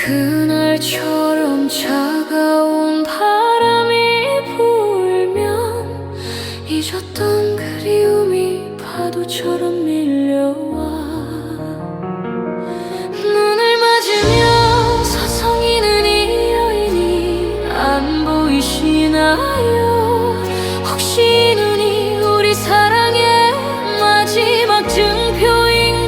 그날처럼 차가운 바람이 불면 잊었던 그리움이 파도처럼 밀려와 눈을 맞으며 서성이는 이 여인이 안 보이시나요? 혹시 이 눈이 우리 사랑의 마지막 증표인가요?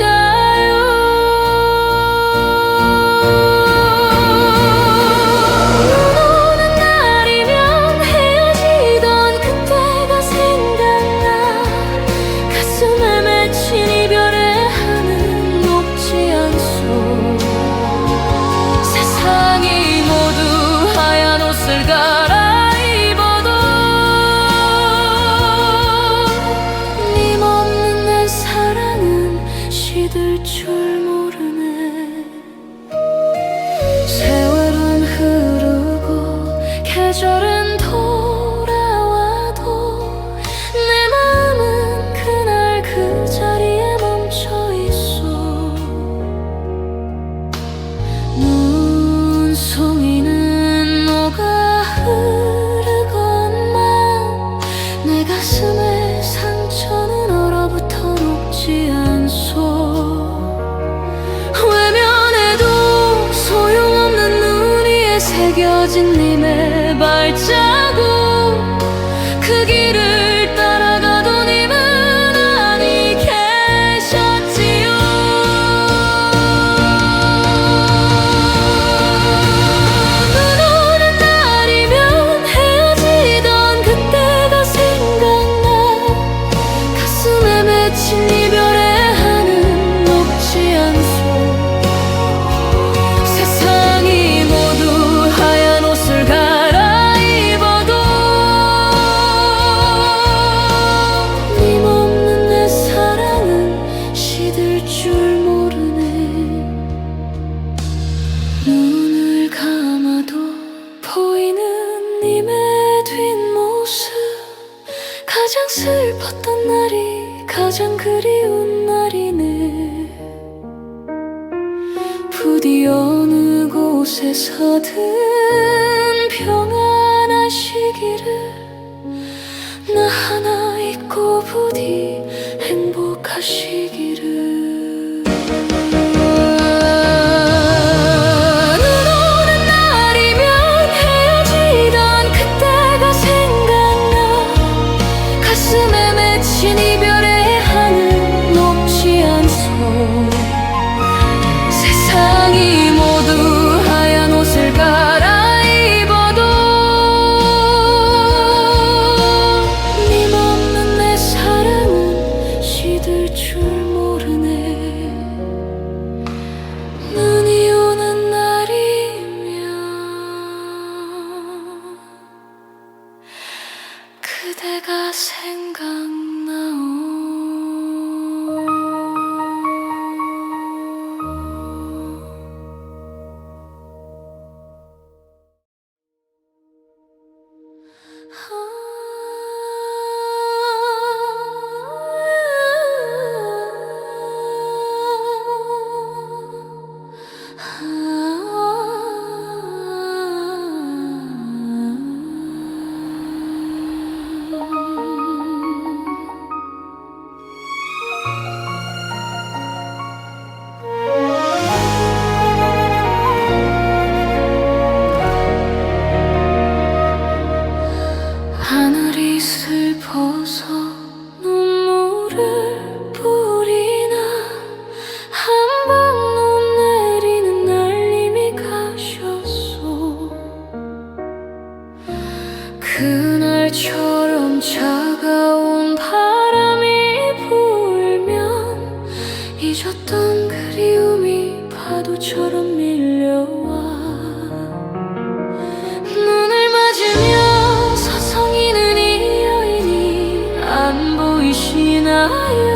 줄 모르네. 세월은 흐르고 계절은 돌아와도 내 마음은 그날 그 자리에 멈춰 있어. 눈송이는 녹아 흐르건만 내 가슴에 상처는 얼어붙어 녹지 않소. 새겨진 님의 발자국 그 길을 따라가도 님은 아니 계셨지요. 눈 오는 날이면 헤어지던 그때가 생각나. 가슴에 맺힌 이별의 한은 녹지 않소. 세상이 모두 하얀 옷을 갈아입어도 님 없는 내 사랑은 시들 줄 모르네. 눈을 감아도 보이는 님의 뒷모습. 가장 슬펐던 날이 가장 그리운 날이네. 부디 어느 곳에서든 평안하시기를. 나 하나 있고 부디 행복하시기를. 눈 오는 날이면 헤어지던 그때가 생각나. 가슴에 맺힌 이별의 한은 녹지 않소. 세상이 모두 하얀 옷을 갈아입어도 님 없는 내 사랑은 시들 줄 모르네. 눈이 오는 날이면 그대가 생각나오. 하늘이 슬퍼서 눈물을 뿌리나. 한 방 눈 내리는 날 님이 가셨소. 그날처럼 차가운 바람이 불면 잊었던 그리움이 파도처럼 밀려와 눈을 맞으며 서성이는 이 여인이 안 보이시나요?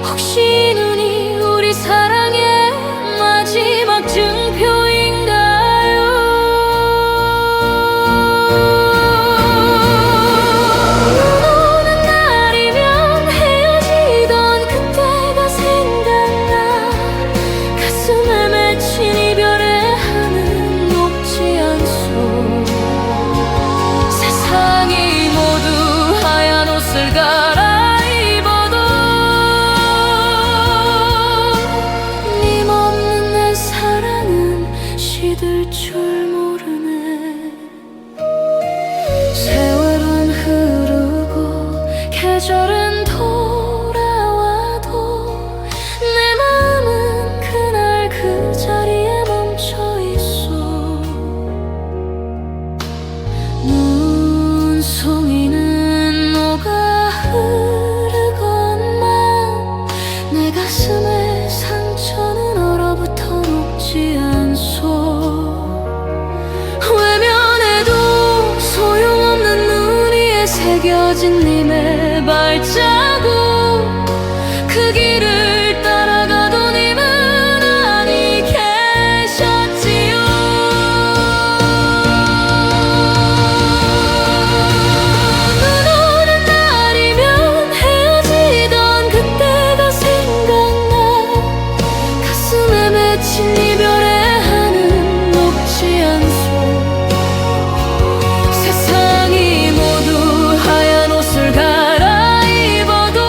혹시 이 눈이 우리 사랑의 마지막 증표인가요? 눈 오는 날이면 헤어지던 그때가 생각나. 가슴에 맺힌 이 줄 모르네. 세월은 흐르고 계절은 돌아와도 내 마음은 그날 그 자리에 멈춰 있어. 눈송이는 녹아 흐르건만 내 가슴에 상처는 얼어붙어 녹지 않소. 외면해도 소용없는 눈 위에 새겨진 님의 발자국, 그 길을 따라가도 님은 아니 계셨지요. 눈 오는 날이면 헤어지던 그때가 생각나. 가슴에 맺힌 이별의 한은 녹지 않소. 세상이 모두 하얀 옷을 갈아입어도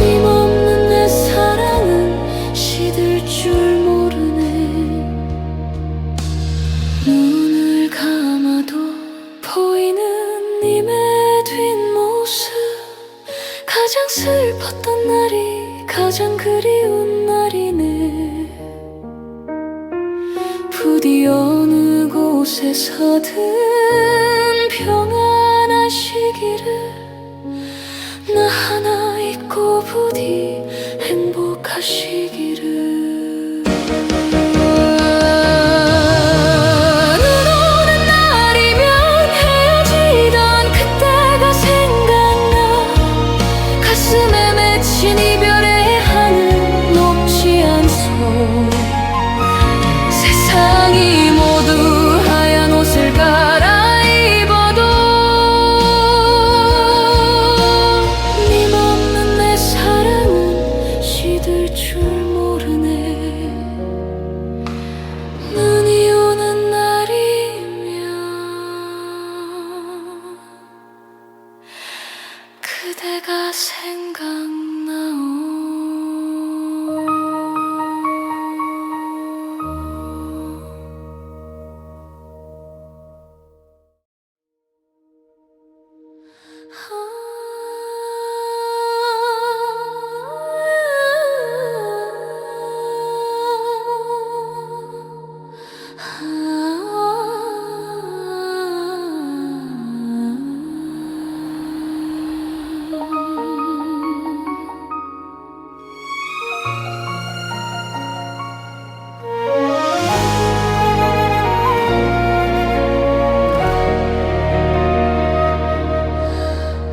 님 없는 내 사랑은 시들 줄 모르네. 눈을 감아도 보이는 님의 뒷모습, 가장 슬펐던 날이 가장 그리운 날이네. 부디 어느 곳에서든 평안하시기를, 나 하나 있고 부디 행복하시기를. 눈 오는 날이면 헤어지던 그때가 생각나. 가슴에 맺힌 이별의 한은 녹지 않소. 세상이 모두 하얀 옷을 갈아입어도 님 없는 내 사랑은 시들 줄 모르네. 눈이 오는 날이면 그대가 생각나오.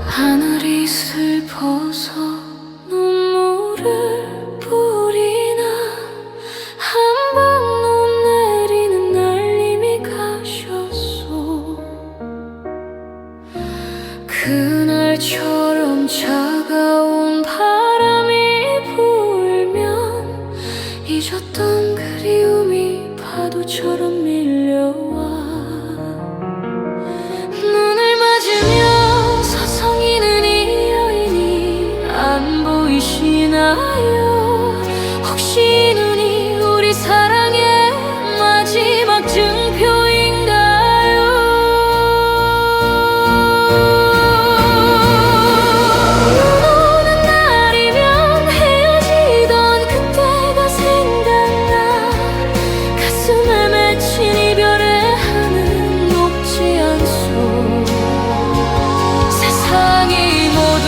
하늘이 슬퍼서 눈물을 뿌리나. 한방 눈 내리는 날님이 가셨소. 그날처럼 차가운 바람이 불면 잊었던 그리움이 파도처럼 밀려와. 눈을 맞으며 서성이는 이 여인이 안 보이시나요? 혹시 이 눈이 우리 사랑의 마지막 증표인가요? 눈 오는 날이면 헤어지던 그때가 생각나. 가슴에 맺힌 이별의 한은 녹지 않소. 세상이 모두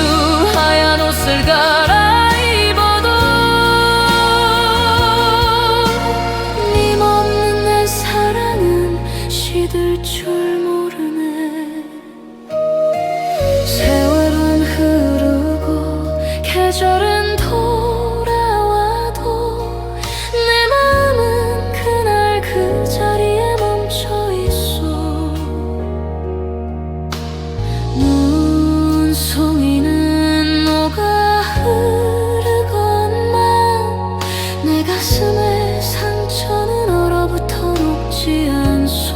하얀 옷을 갈아입어도 님 없는 내 사랑은 시들 줄 모르네. 세월은 흐르고 계절은 돌아와도 내 마음은 그날 그 자리에 멈춰 있어. 눈송이는 녹아 흐르건만 내 가슴에 상처는 얼어붙어 녹지 않소.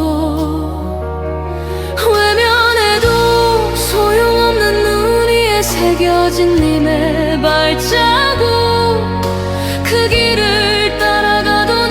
외면해도 소용없는 눈 위에 새겨진 님의 발자국, 그 길을 따라가도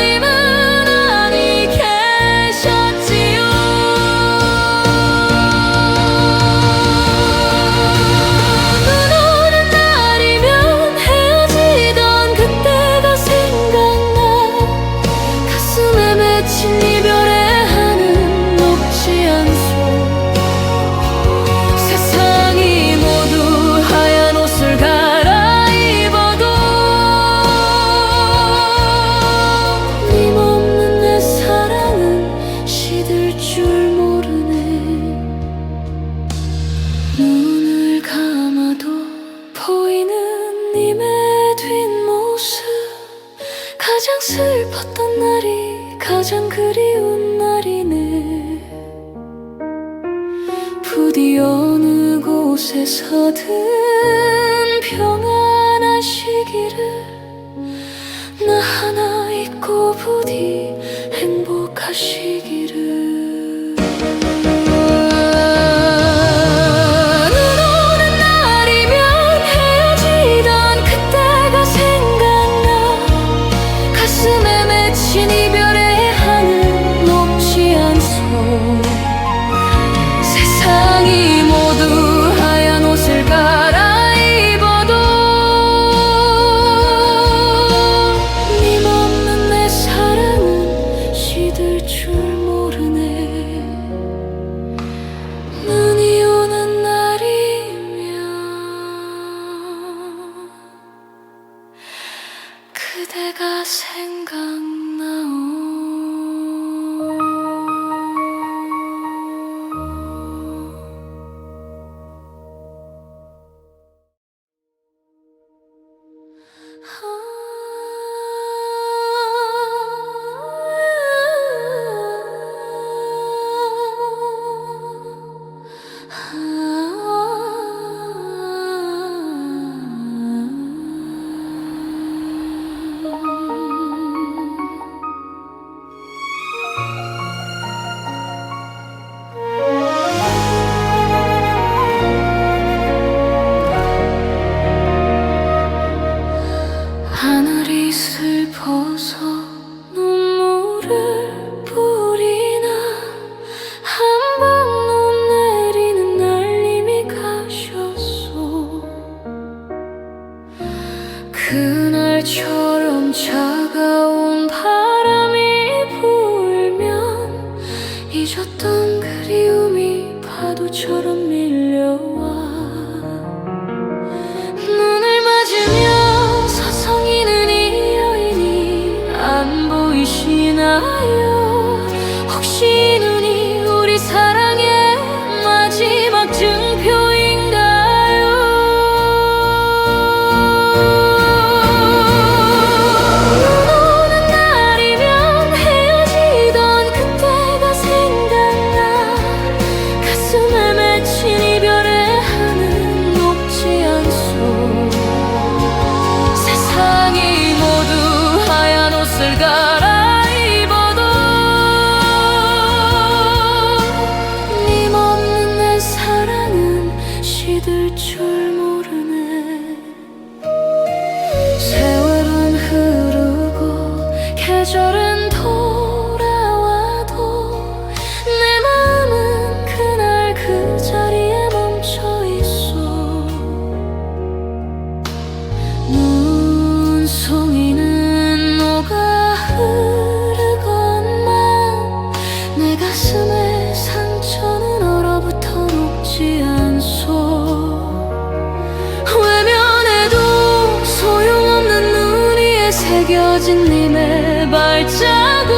가장 슬펐던 날이 가장 그리운 날이네. 부디 어느 곳에서든 평안하시기를, 나 하나 있고 부디 행복하시기를. 이별의 하늘 높지 않소. 세상이 모두 하얀 옷을 갈아입어도 님없는 내 사랑은 시들 줄 모르네. 눈이 오는 날이면 그대가 생각나. 하늘이 슬퍼서 눈물을 뿌리나, 한 방 눈 내리는 날님이 가셨소. 그날처럼 차가운 바람이 불면 잊었던 그리움이 파도처럼 밀려와. 눈을 맞으며 서성이는 이 여인이 안 보이시나요? 혹시 눈이 우리 사랑의 마지막 증표인가요? 눈 오는 날이면 헤어지던 그때가 생각나. 가슴에 맺힌 이별의 하늘 높지 않소. 세상이 모두 하얀 옷을 갈아입어도 님없는 내 사랑은 시들 줄 모르네. 세월은 흐르고 계절은 돌아와도 내 마음은 그날 그 자리에 멈춰 있어. 눈송이는 녹아 흐르건만 내 가슴에 상처는 얼어붙어 녹지 않소. 외면해도 소용없는 눈 위에 새겨진 님의 발자국,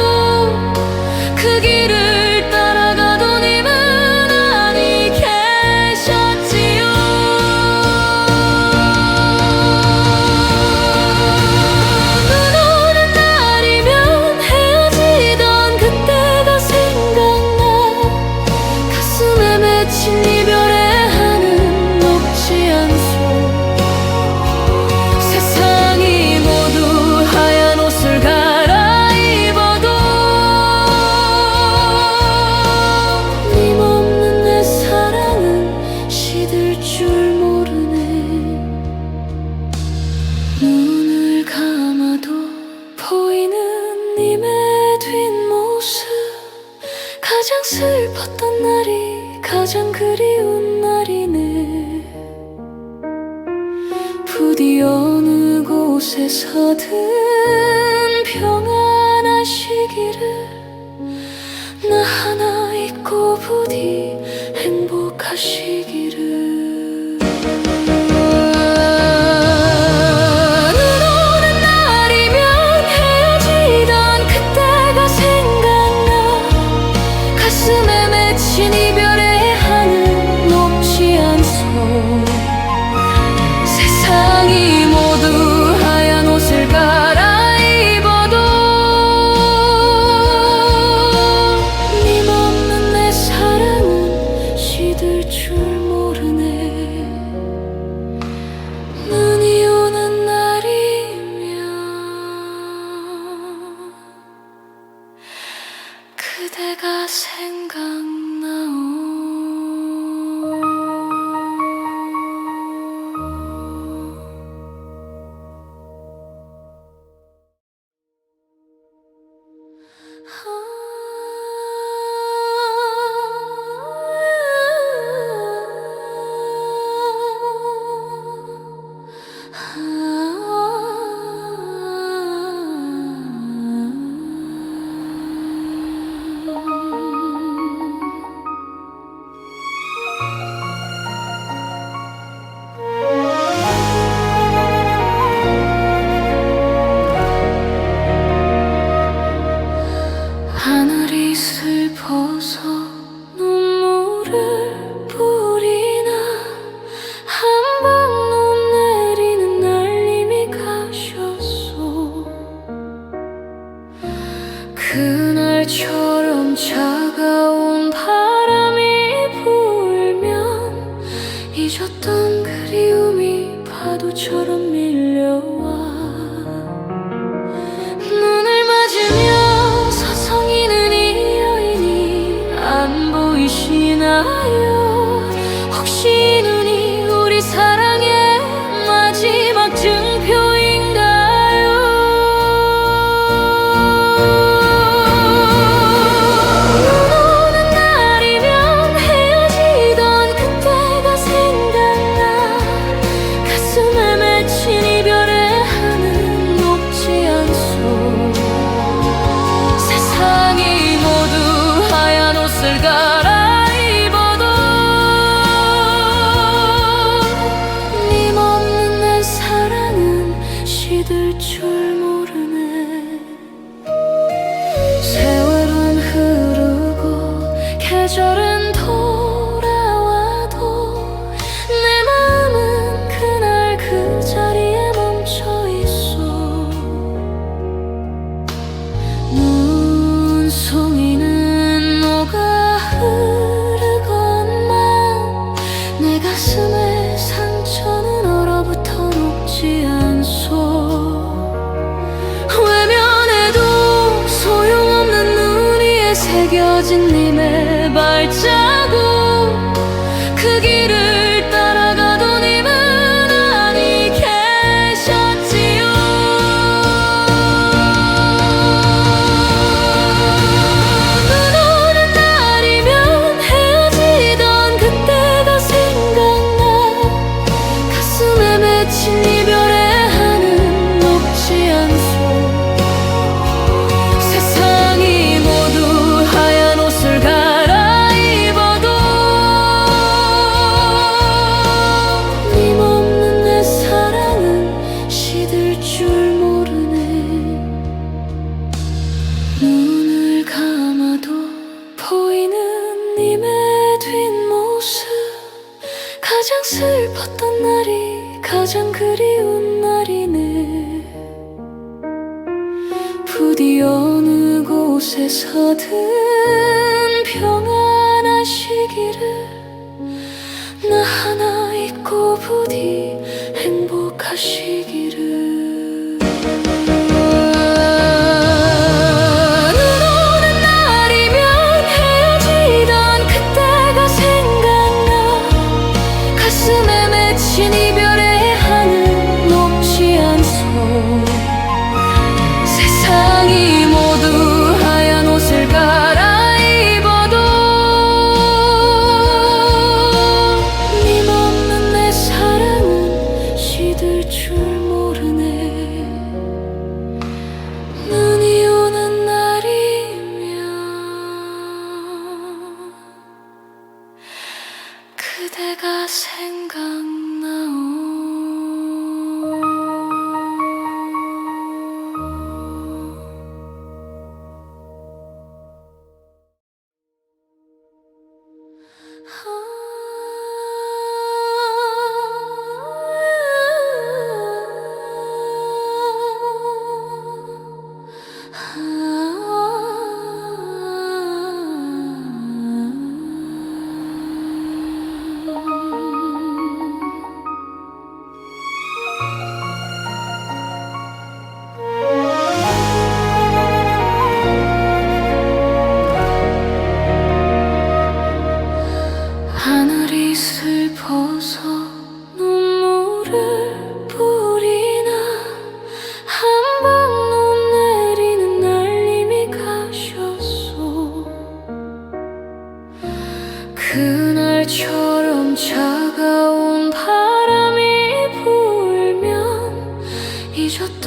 그 길을 따라가도 님은 아니 계셨지요. 눈 오는 날이면 헤어지던 그때가 생각나. 가슴에 맺힌 이별의 하늘 높지 않소. 세상이 모두 하얀 옷을 갈아입어도 님없는 내 사랑은 시들 줄 모르네. 눈을 감아도 보이는 님의 뒷모습, 가장 슬펐던 날이 가장 그리운 날이네. 부디 어느 곳에서든 평안하시기를, 나 하나 있고 부디 행복하시기를. 눈 오는 날이면 헤어지던 그때가 생각나. 가슴에 맺힌 이별의 하늘 높지 않소. 세상이 모두 하얀 옷을 갈아입어도 하늘이 슬퍼서 눈물을 뿌리나 한 방 눈 내리는 날님이 가셨소. 그날처럼 차가운 바람이 불면 잊었던 그리움이 파도처럼 밀려와 눈을 맞으며 서성이는 이 여인이 안 보이시나요? 혹시 이 눈이 우리 사랑의 마지막 증표인가요? 눈 오는 날이면 헤어지던 그때가 생각나 가슴에 맺힌 이별의 하늘 높지 않소. 세상이 모두 하얀 옷을 갈아입어도 님 없는 내 사랑은 시들 줄 모르네. 세월은 흐르고 계절은 돌아와도 내 마음은 그날 그 자리에 멈춰 있어. 눈송이는 녹아 흐르건만 내 가슴에 상처는 얼어붙어 녹지 않소. 외면해도 소용없는 눈 위에 새겨진 님의 발자국, 그 길을 따라가도 님은 아니 계셨지요. 눈 오는 날이면 헤어지던 그때가 생각나 가슴에 맺힌 이별의 하늘 높지 않소. 세상이 모두 하얀 옷을 갈아입어도 님 없는 내 사랑은 시들 줄 모르네. 눈을 감아도 보이는 님의 뒷모습, 가장 슬펐던 날이 가장 그리운 날이네. 부디 어느 곳에서든 평안하시기를 나 하나 있고 부디 행복하시기를. 눈 오는 날이면 헤어지던 그때가 생각나 가슴에 맺힌 이별의 하늘 높지 않소. 세상이 모두 하얀 옷을 갈아입어도 님 없는 내 사랑은 시들 줄 모르네.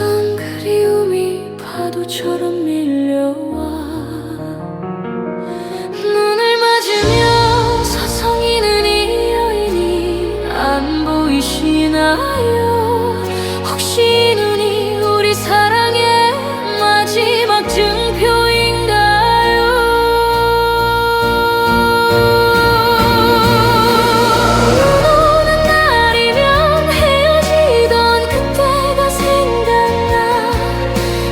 잊었던 그리움이 파도처럼 밀려와 눈을 맞으며 서성이는 이 여인이 안 보이시나요? 혹시 눈이 우리 사랑의 마지막 증표인가요? 눈 오는 날이면 헤어지던 그때가 생각나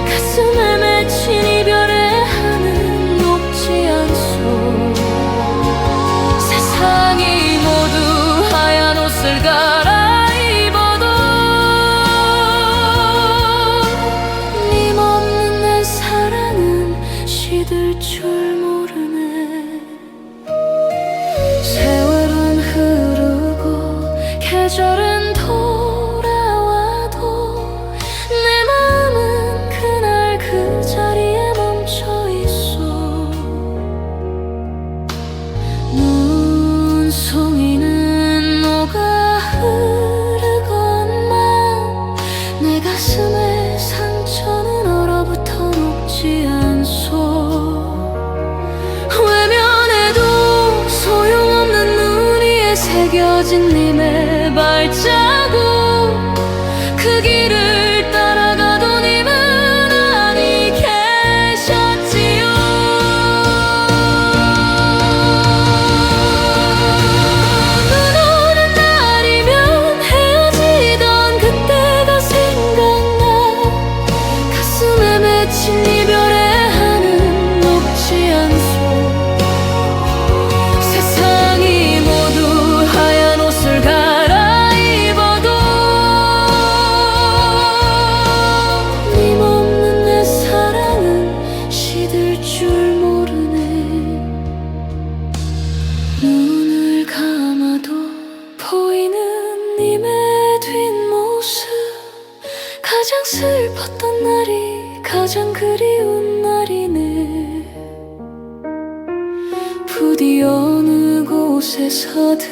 가슴에 맺힌 이별의 한은 녹지 않소 세상이 모두 하얀 옷을 갈아입어도 님없는 내 사랑은 시들 줄 모르네 세월은 흐르고 계절은 돌아와도 내 마음은 그날 그 자리에 멈춰 있어 눈송이는 녹아 흐르건만 내 가슴에 상처는 얼어붙어 녹지 않소 외면해도 소용없는 눈 위에 새겨진 님의 발자국 그 길을 따라가도 님은 아니 계셨지요 눈 오는 날이면 헤어지던 그때가 생각나 가슴에 맺힌 이별의 한은 녹지 않소 세상이 모두 하얀 옷을 갈아입어도 님없는 내 사랑은 시들 줄 모르네 눈을 감아도 보이는 님의 뒷모습 가장 슬펐던 날이 가장 그리운 날이네 부디 어느 곳에서든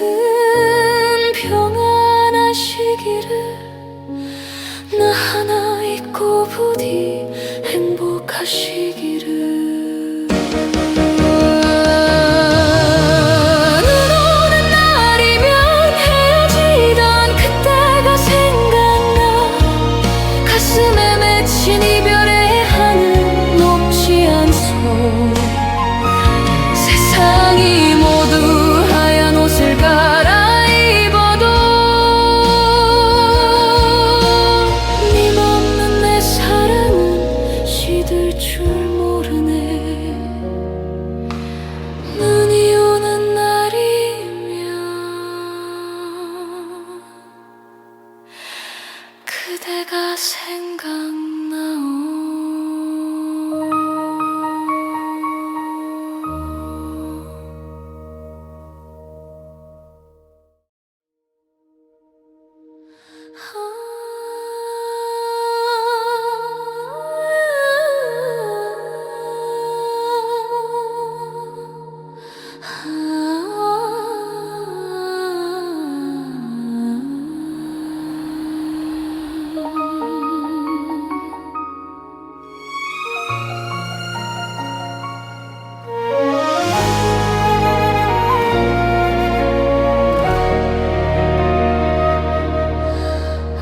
평안하시기를 나 하나 있고 부디 행복하시기를 눈 오는 날이면 헤어지던 그때가 생각나 가슴에 맺힌 이별의 한은 녹지 않소 세상이 모두 하얀 옷을 갈아입어도 님없는 내 사랑은 시들 줄 모르네 눈이 오는 날이면 그대가 생각나오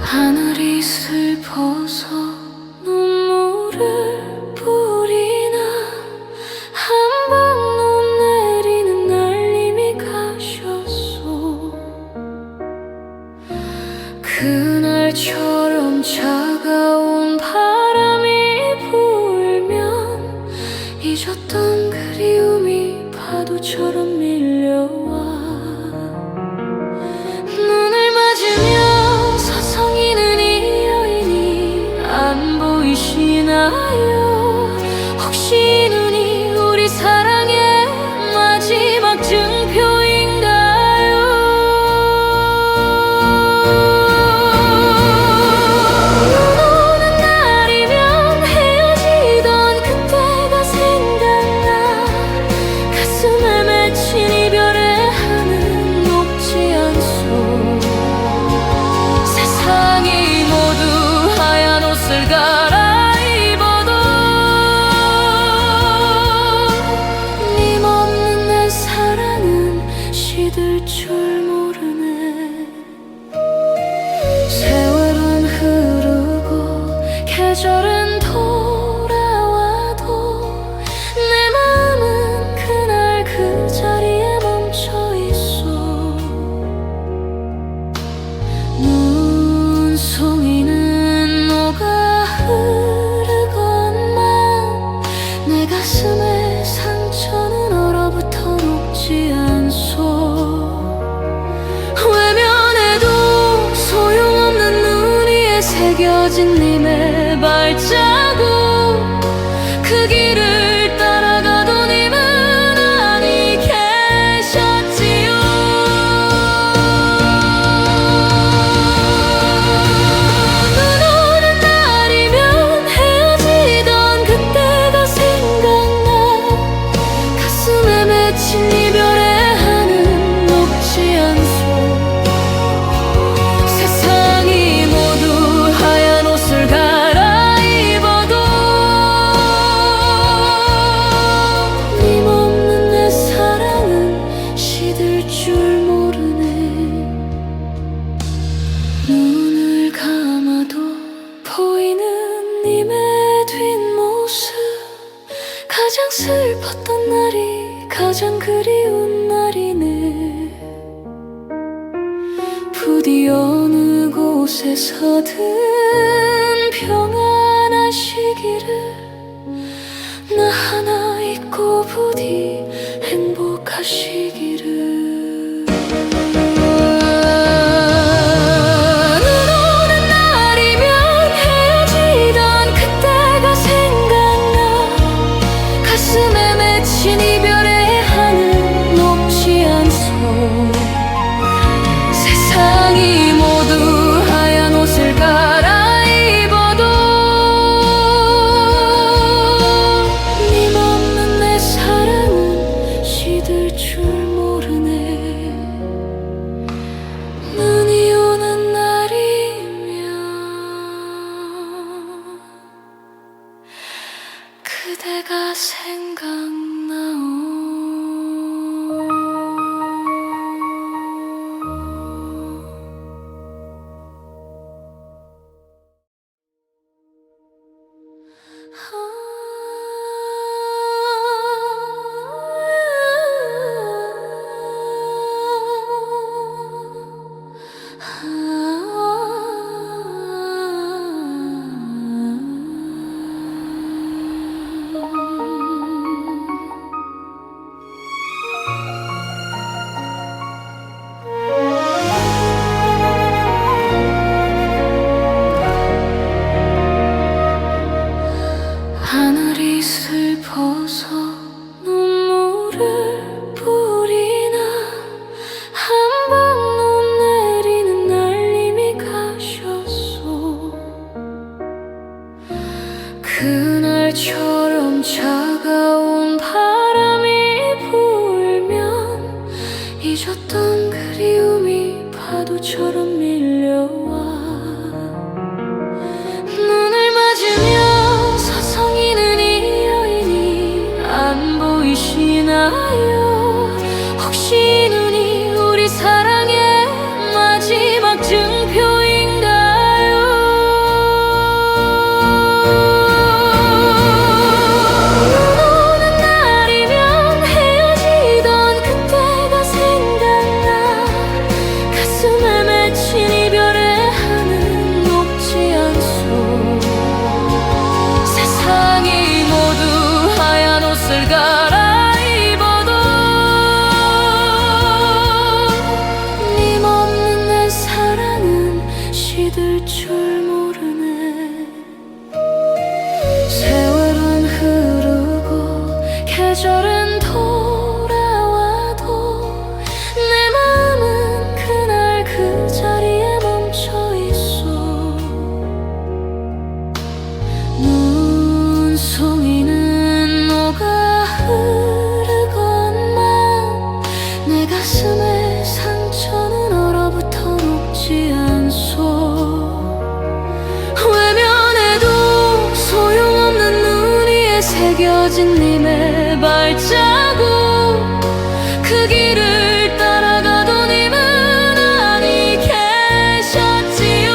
하늘이 슬퍼서 눈물을 뿌리나 한 방 눈 내리는 날 님이 가셨소 그날처럼 차가운 바람이 불면 잊었던 그리움이 파도처럼 밀려와 눈을 맞으며 서성이는 이 여인이 안 보이시나요? 혹시 눈이 우리 사랑의 마지막 증표인가요? 눈 오는 날이면 헤어지던 그때가 생각나 가슴에 맺힌 이별의 한은 녹지 않소 세상이 모두 하얀 옷을 계절은 돌아와도 내 마음은 그날 그 자리에 멈춰 있어. 눈송이는 녹아 흐르건만 내 가슴에 상처는 얼어붙어 녹지 않소. 외면해도 소용없는 눈 위에 새겨진 님의 발자국, 그 길을 따라가도 님은 아니 계셨지요. 눈 오는 날이면 헤어지던 그때가 생각나. 가슴에 맺힌 이별의 한은 녹지 않소. 세상이 모두 하얀 옷을 갈아입어도 님 없는 내 사랑은 시들 줄 모르네. 눈을 감아도 보이는 님의 뒷모습, 가장 슬펐던 날이 가장 그리운 날이네. 부디 어느 곳에서든 평안하시기를, 나 하나 있고 부디 행복하시기를. 눈 오는 날이면 헤어지던 그때가 생각나. 가슴에 맺힌 이별의 한은 녹지 않소. 세상이 모두 하얀 옷을 갈아입어도 님 없는 내 사랑은 시들 줄 모르네. 눈이 오는 날이면 그대가 생각나오. 하늘이 슬퍼서 눈물을 뿌리나. 한 방 눈 내리는 날 님이 가셨소. 그날처럼 차가운 바람이 불면 잊었던 그리움이 파도처럼 밀려와. 눈을 맞으며 서성이는 이 여인이 안 보이시나요? 혹시 이 눈이 우리 사랑의 마지막 증표인가요? 눈 오는 날이면 헤어지던 그때가 생각나. 가슴에 맺힌 이별의 한은 녹지 않소. 세상이 모두 하얀 옷을 갈아입어도 님 없는 내 사랑은 시들 줄 모르네. 세월은 흐르고 계절은 돌아와도 내 마음은 그날 그 자리에 멈춰 있어. 눈송이는 녹아 흐르건만 내 가슴에 상처는 얼어붙어 녹지 않소. 외면해도 소용없는 눈 위에 새겨진 님의 발자국, 그 길을 따라가도 님은 아니 계셨지요.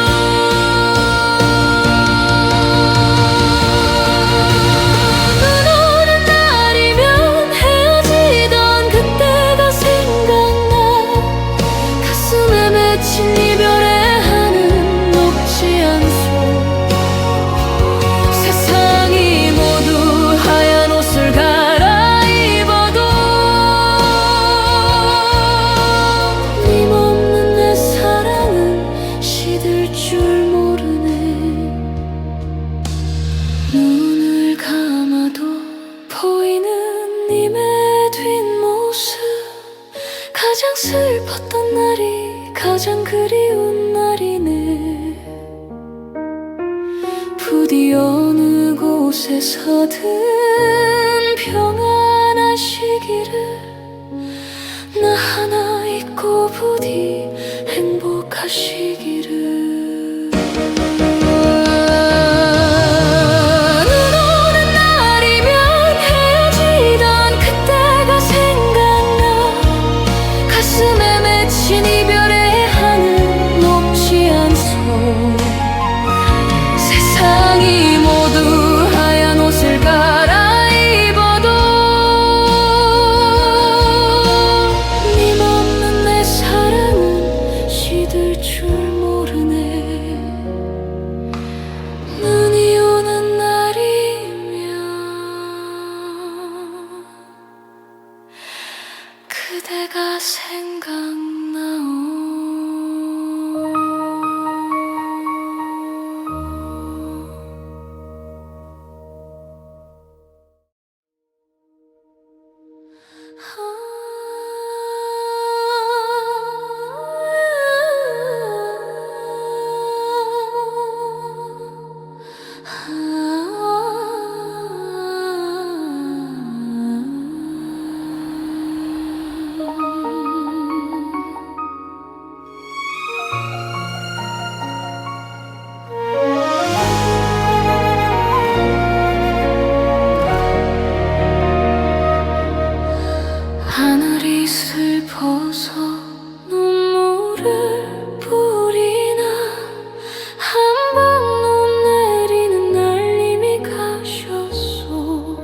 눈을 감아도 보이는 님의 뒷모습, 가장 슬펐던 날이 가장 그리운 날이네. 부디 어느 곳에서든 평안하시기를, 나 하나 있고 부디 행복하시기를. 이별의 하늘 높지 않소. 세상이 모두 하얀 옷을 갈아입어도 님 없는 내 사랑은 시들 줄 모르네. 눈이 오는 날이면 그대가 생각나. 하늘이 슬퍼서 눈물을 뿌리나, 한 번 눈 내리는 날님이 가셨소.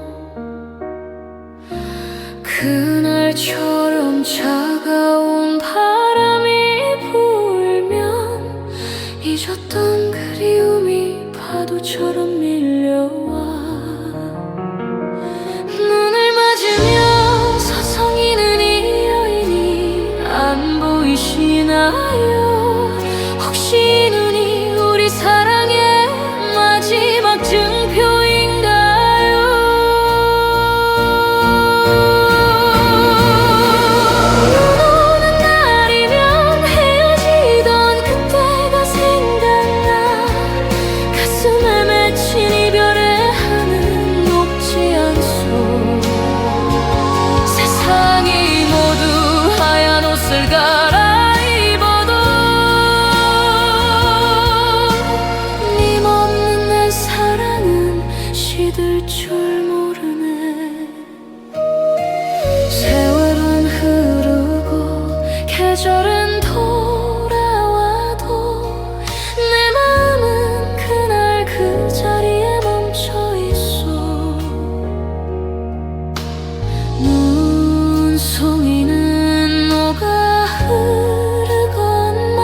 그날처럼 차가운 바람이 불면 잊었던 그리움이 파도처럼 밀려와. 눈을 맞으며 서성이는 이 여인이 안 보이시나요? 혹시 이 눈이 우리 사랑의 마지막 증표인가요? 눈 오는 날이면 헤어지던 그때가 생각나. 가슴에 맺힌 이별의 하늘 높지 않소. 세상이 모두 하얀 옷을 갈아입어도 님 없는 내 사랑은 시들 줄 모르네. 세월은 흐르고 계절은 돌아와도 내 마음은 그날 그 자리에 멈춰 있어. 눈송이는 녹아 흐르건만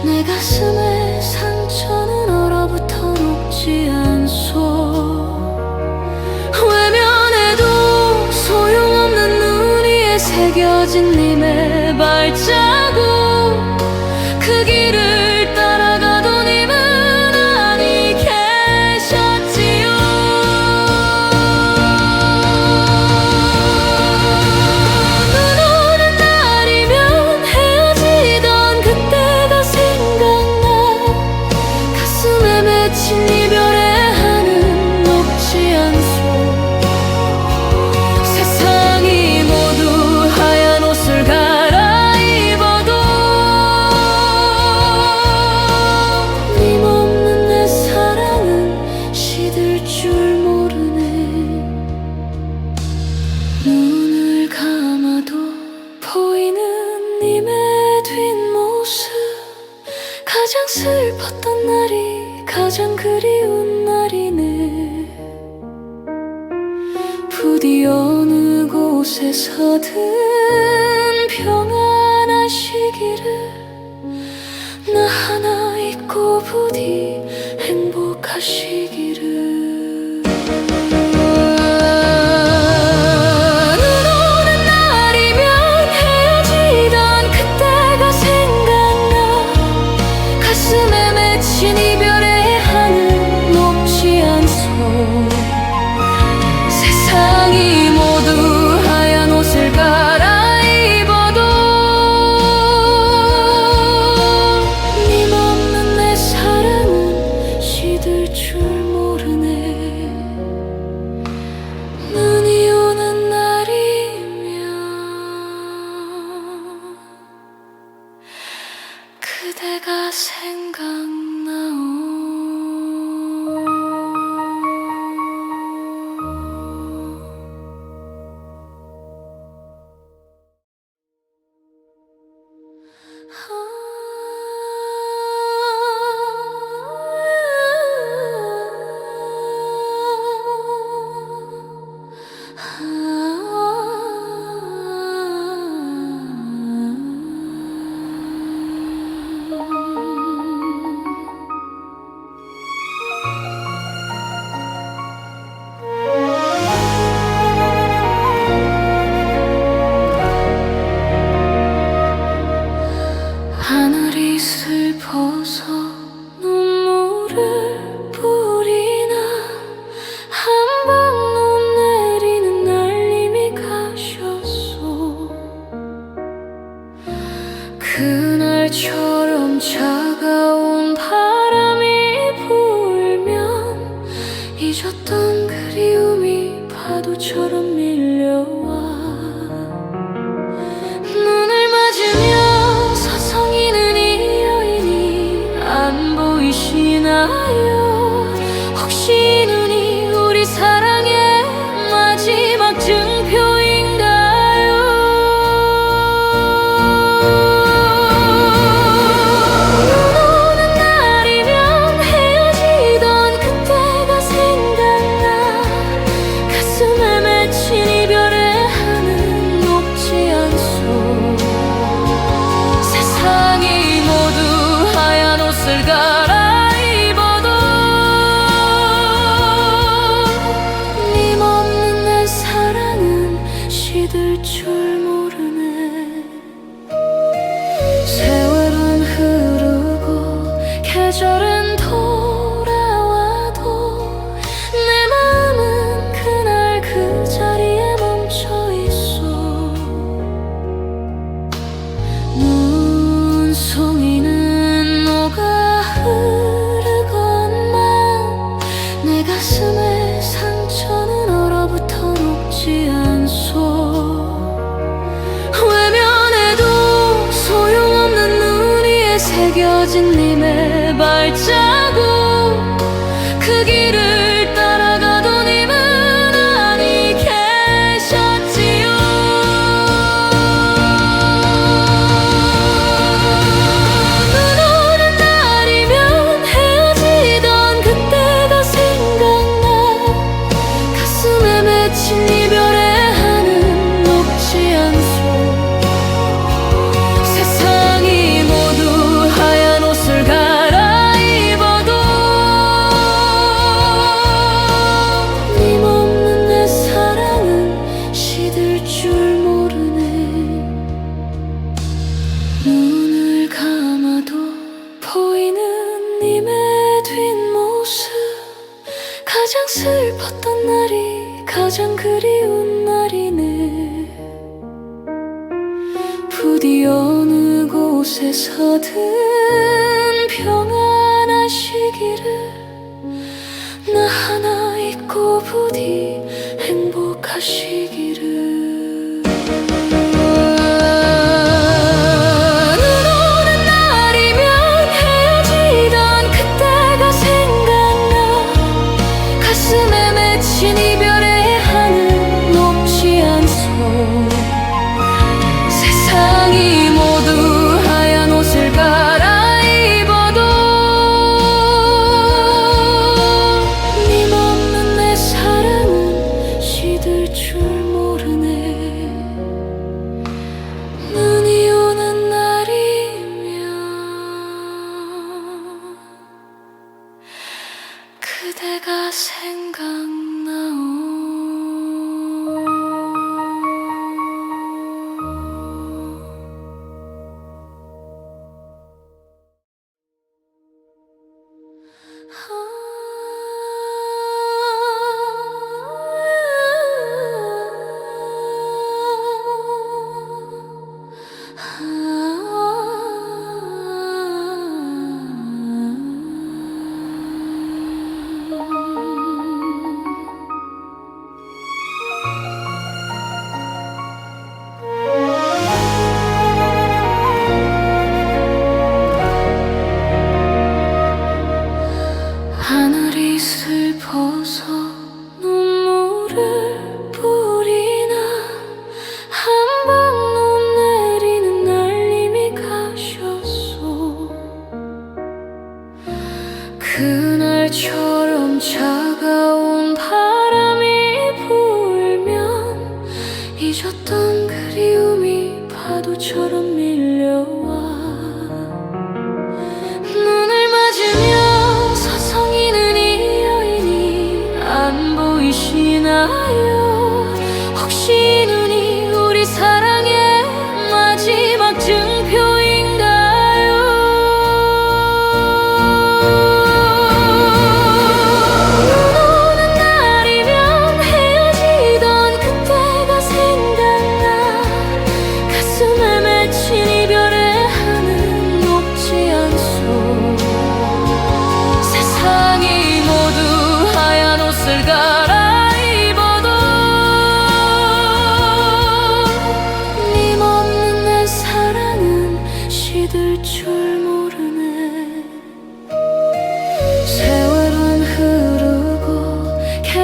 내 가슴에 상처는 얼어붙어 녹지 않소. 외면해도 소용없는 눈 위에 새겨진 님의 발자국, 그 길을 따라가도 님은 아니 계셨지요. 눈 오는 날이면 헤어지던 그때가 생각나. 가슴에 맺힌 이별의 하늘 높지 않소. 세상이 모두 하얀 옷을 갈아입어도 님 없는 내 사랑은 시들 줄 모르네. 눈을 감아도 보이는 님의 뒷모습, 가장 슬펐던 날이 가장 그리운 날이네. 부디 어느 곳에서든 평안하시기를, 나 하나 있고 부디 행복하시기를. 눈 오는 날이면 헤어지던 그때가 생각나. 가슴에 맺힌 이별의 하늘 높지 않소. 잊었던 그리움이 파도처럼 밀려와 눈을 맞으며 서성이는 이 여인이 안 보이시나요? 혹시 눈이 우리 사랑의 마지막 증표인가요? 눈 오는 날이면 헤어지던 그때가 생각나 가슴에 맺힌 이별의 한은 녹지 않소 세상이 모두 하얀 옷을 갈아입어도 님없는 내 사랑은 시들 줄 모르네 세월은 흐르고 계절은 돌아와도 내 마음은 그날 그 자리에 멈춰 있어 눈송이는 녹아 흐르건만 내 가슴에 상처는 얼어붙어 녹지 않소 외면해도 소용없는 눈 위에 새겨진 님의 발자국 그 길을 따라가도 님은 아니 계셨지요 눈 오는 날이면 헤어지던 그때가 생각나 가슴에 맺힌 이별의 한은 녹지 않소 세상이 모두 하얀 옷을 갈아입어도 님없는 내 사랑은 시들 줄 모르네 눈을 감아도 보이는 님의 뒷모습 가장 슬펐던 날이 가장 그리운 날이네 부디 어느 곳에서든 평안하시기를 나 하나 있고 부디 행복하시기를 눈 오는 날이면 헤어지던 그때가 생각나 가슴에 맺힌 이별의 한은 녹지 않소 세상이 모두 하얀 옷을 갈아입어도 님없는 내 사랑은 시들 줄 모르네 눈이 오는 날이면 그대가 생각나오 하늘이 슬퍼서 눈물을 뿌리나 한방 눈 내리는 날 님이 가셨소 그날처럼 차가운 바람이 불면 잊었던 그리움이 파도처럼 밀려와 눈을 맞으며 서성이는 이 여인이 안 보이시나요? 혹시 눈이 우리 사랑의 마지막 증표인가요? 눈 오는 날이면 헤어지던 그때가 생각나 가슴에 맺힌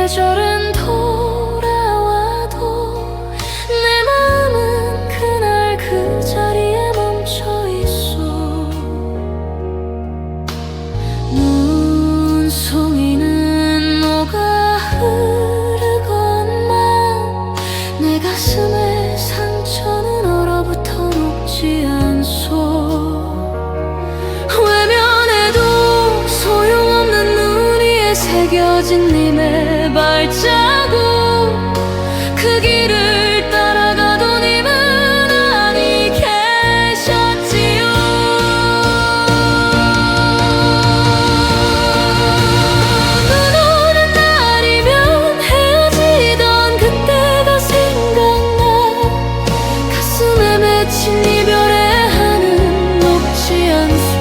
계절은 돌아와도 내 마음은 그날 그 자리에 멈춰 있어. 눈송이는 녹아 흐르건만 내 가슴에 상처는 얼어붙어 녹지 않소. 외면해도 소용없는 눈 위에 새겨진 님의 발자국, 그 길을 따라가도 님은 아니 계셨지요. 눈 오는 날이면 헤어지던 그때가 생각나. 가슴에 맺힌 이별의 한은 녹지 않소.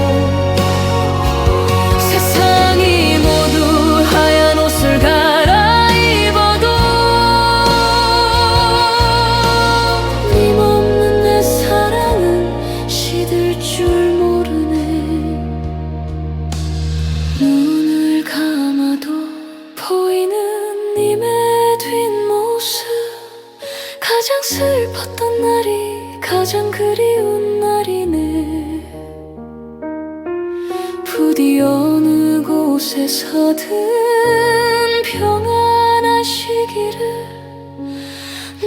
세상이 모두 하얀 옷을 갈아입어도 님 없는 내 사랑은 시들 줄 모르네. 눈을 감아도 보이는 님의 뒷모습, 가장 슬펐던 날이 가장 그리운 날이네. 부디 어느 곳에서든 평안하시기를,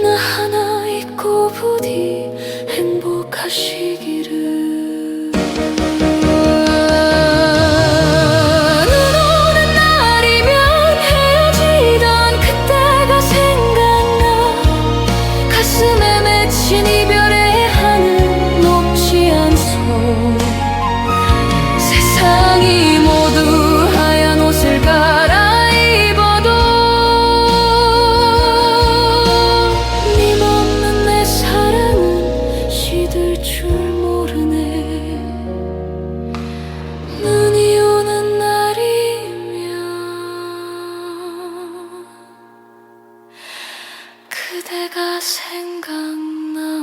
나 하나 있고 부디 행복하시기를. 눈 오는 날이면 헤어지던 그때가 생각나. 가슴에 맺힌 이별의 한은 녹지 않소. 세상이 모두 하얀 옷을 갈아입어도 님 없는 내 사랑은 시들 줄 모르네. 눈이 오는 날이면 그대가 생각나오.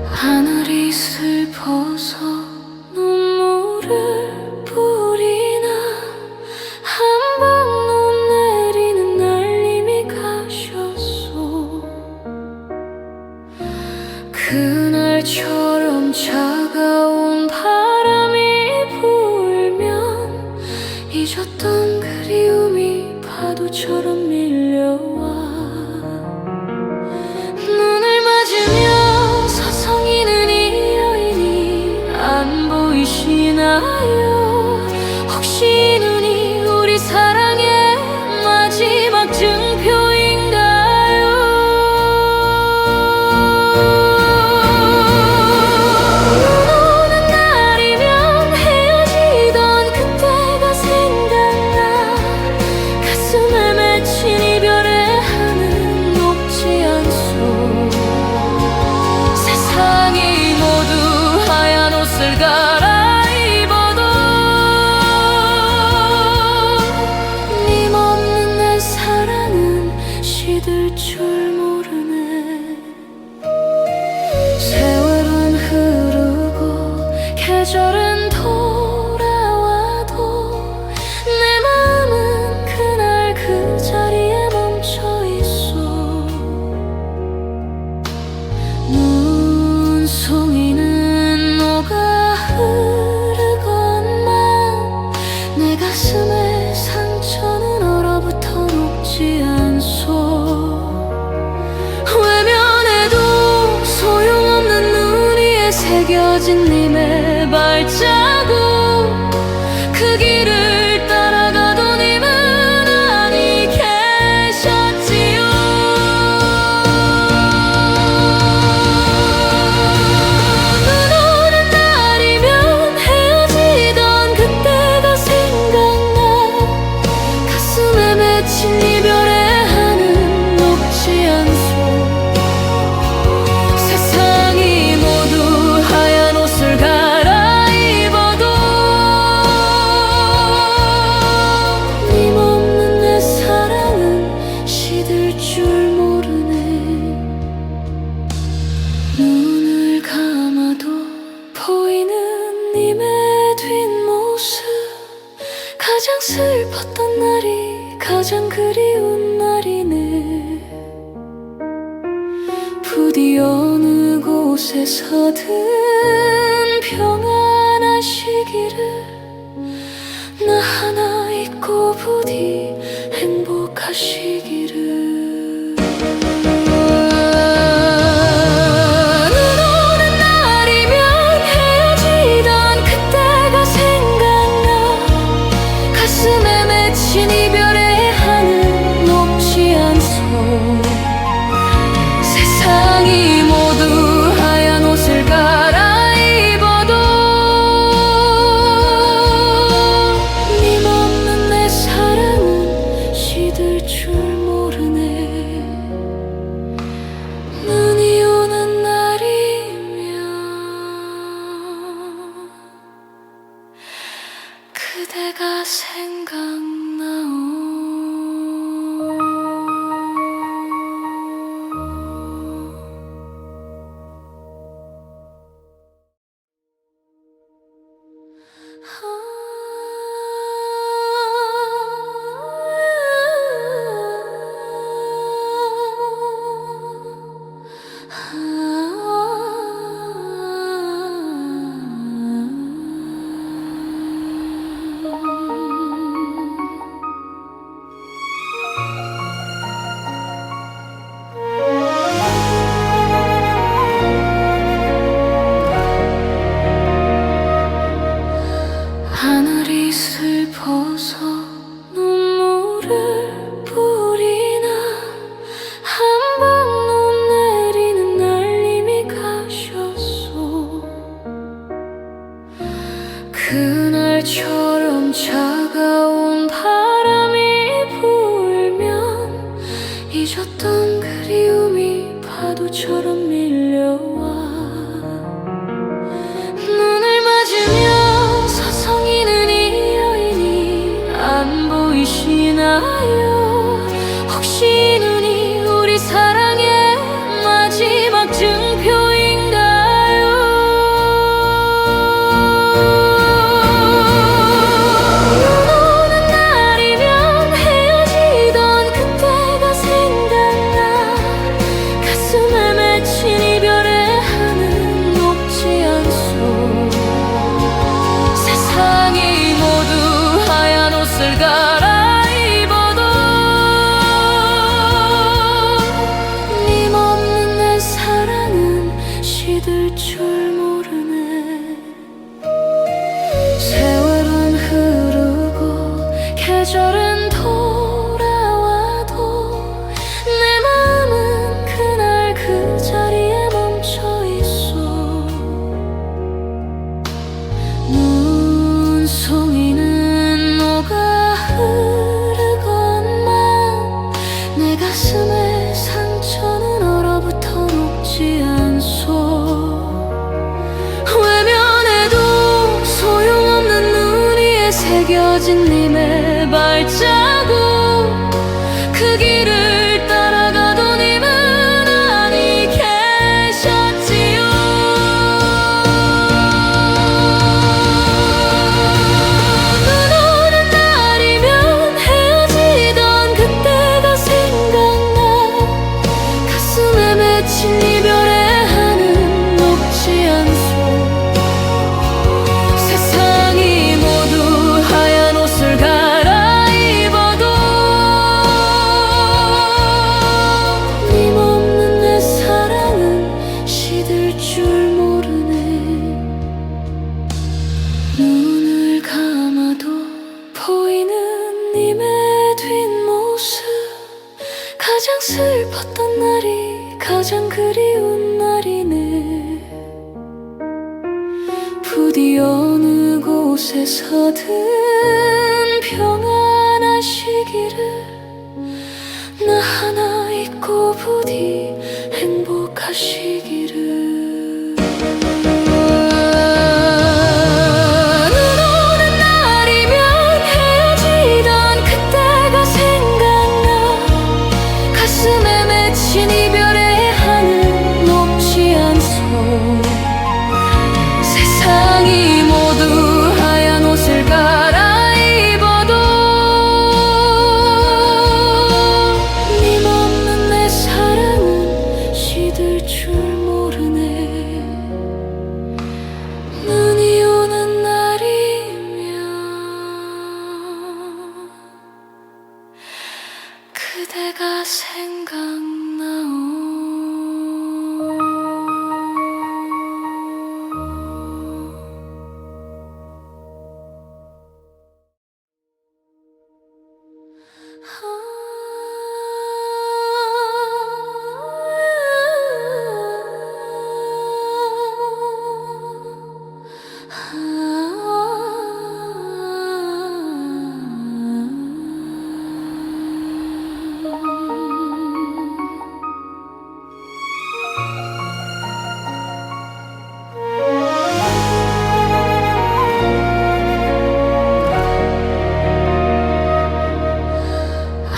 하늘이 슬퍼서 눈물을 뿌리나. 한 방 눈 내리는 날님이 가셨소. 그날처럼 차가운 바람이 불면 잊었던 그리움이 파도처럼 밀려와. 눈을 맞으며 서성이는 이 여인이 안 보이시나요? 혹시 눈이 우리 사랑의 마지막 증표인가요? 눈 오는 날이면 헤어지던 그때가 생각나. 가슴에 맺힌 이별의 한은 녹지 않소. 세상이 모두 하얀 옷을 갈아입어도 님 없는 내 사랑은 시들 줄 모르네. 세월은 흐르고 계절은 돌아와도 내 마음은 그날 그 자리에 멈춰 있어. 눈송이는 녹아 흐르건만 내 가슴에 상처는 얼어붙어 녹지 않소. 외면해도 소용없는 눈 위에 새겨진 님의 발자국, 그 길을 따라가도 님은 아니 계셨지요. 날이 가장 그리운 날이네. 부디 어느 곳에서든 평안하시기를. 나 하나 있고 부디 행복하시기를. 이별의 하늘 높지 않소. 세상이 모두 하얀 옷을 갈아입어도 님없는 내 사랑은 시들 줄 모르네. 눈이 오는 날이면 그대가 생각나. 하늘이 슬퍼서 눈물을 뿌리나 한 방 눈 내리는 날님이 가셨소. 그날처럼 차가운 바람이 불면 잊었던 그리움이 파도처럼 밀려와. 눈을 맞으며 서성이는 이 여인이 안 보이시나요? 혹시 이 눈이 우리 사랑의 마지막 증표인가요? 눈 오는 날이면 헤어지던 그때가 생각나. 가슴에 맺힌 이별의 하늘 높지 않소. 세상이 모두 하얀 옷을 갈아입어도 님 없는 내 사랑은 시들 줄 모르네. 세월은 흐르고 계절은 돌아와도 내 마음은 그날 그 자리에 멈춰 있어. 눈송이는 녹아 흐르건만 내 가슴에 상처는 얼어붙어 녹지 않소. 외면해도 소용없는 눈 위에 새겨진 님의 발자국. 그 길을 따라가도 님은 아니 계셨지요. 눈 오는 날이면 헤어지던 그때가 생각나. 가슴에 맺힌 이별의 하늘 높지 않소. 세상이 모두 하얀 옷을 갈아입어도 님 없는 내 사랑은 시들 줄 모르네. 눈을 감아도 보이는 님의 뒷모습. 가장 슬펐던 날이 가장 그리운 날이네. 부디 어느 곳에서든 평안하시기를. 나 하나 있고 부디 행복하시기를. 눈 오는 날이면 헤어지던 그때가 생각나. 가슴에 맺힌 이별의 하늘 높지 않소. 세상이 모두 하얀 옷을 갈아입어도 줄 모르네. 눈이 오는 날이면 그대가 생각나오.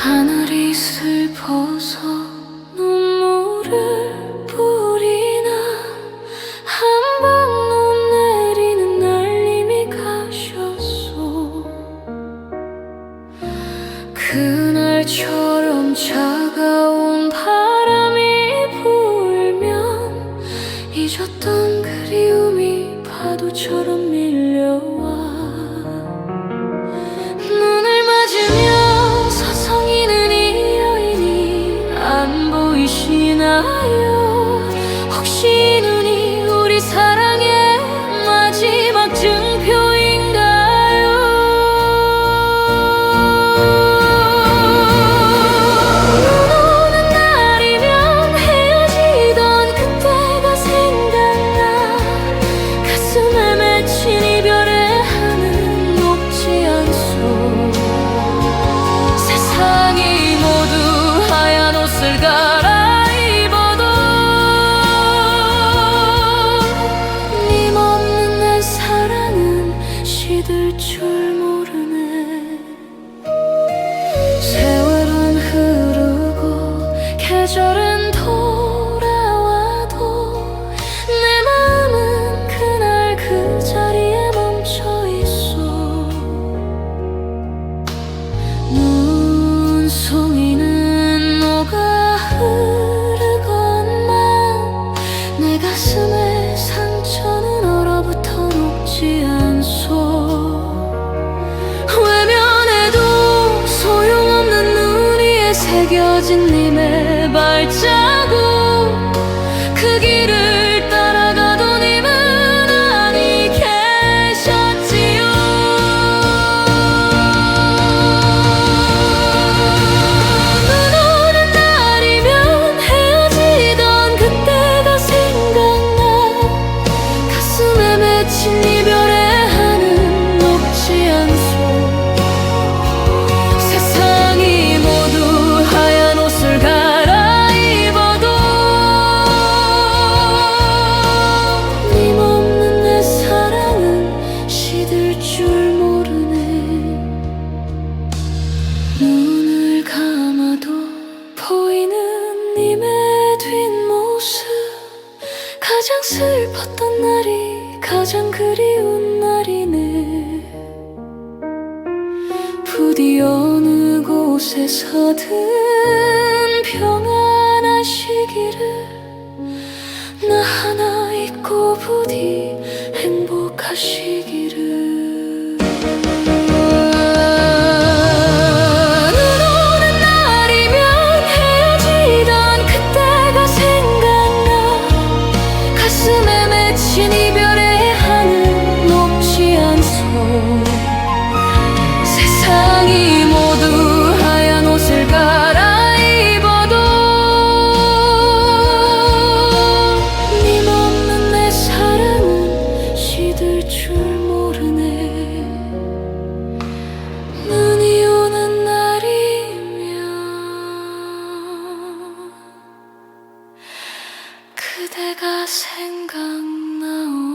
하늘이 슬퍼서 눈물을 뿌리나 한 방 눈 내리는 날님이 가셨소. 그날처럼 차가운 바람이 불면 잊었던 그리움이 파도처럼 밀려와 눈을 맞으며 서성이는 이 여인이 안 보이시나요? 혹시 이 눈이 우리 사랑의 마지막 증표인가요? 눈 오는 날이면 헤어지던 그때가 생각나. 가슴에 맺힌 이별의 하늘 높지 않소. 세상이 모두 하얀 옷을 갈아입어도 님 없는 내 사랑은 시들 줄 모르네. 세월은 흐르고 계절은 돌아와도 내 마음은 그날 그 자리에 멈춰 있어. 눈송이는 녹아 흐르건만 내 가슴에 상처는 얼어붙어 녹지 않소. 외면해도 소용없는 눈 위에 새겨진 님의 발자국. 그 길을 따라가도 님은 아니 계셨지요. 눈 오는 날이면 헤어지던 그때가 생각나. 가슴에 맺힌 이별의 하늘 높지 않소. 세상이 모두 하얀 옷을 갈아입어도 님 없는 내 사랑은 시들 줄 모르네. 눈을 감아도 보이는 님의 뒷모습. 가장 슬펐던 날이 가장 그리운 날이네. 부디 어느 곳에서든 평안하시기를. 나 하나 있고 부디 행복하시기를. 눈 오는 날이면 헤어지던 그때가 생각나. 가슴에 맺힌 이별의 하늘 높지 않소. 세상이 모두 하얀 옷을 갈아입어도 님 없는 내 사랑은 시들 줄 모르네. 눈이 오는 날이면 그대가 생각나오.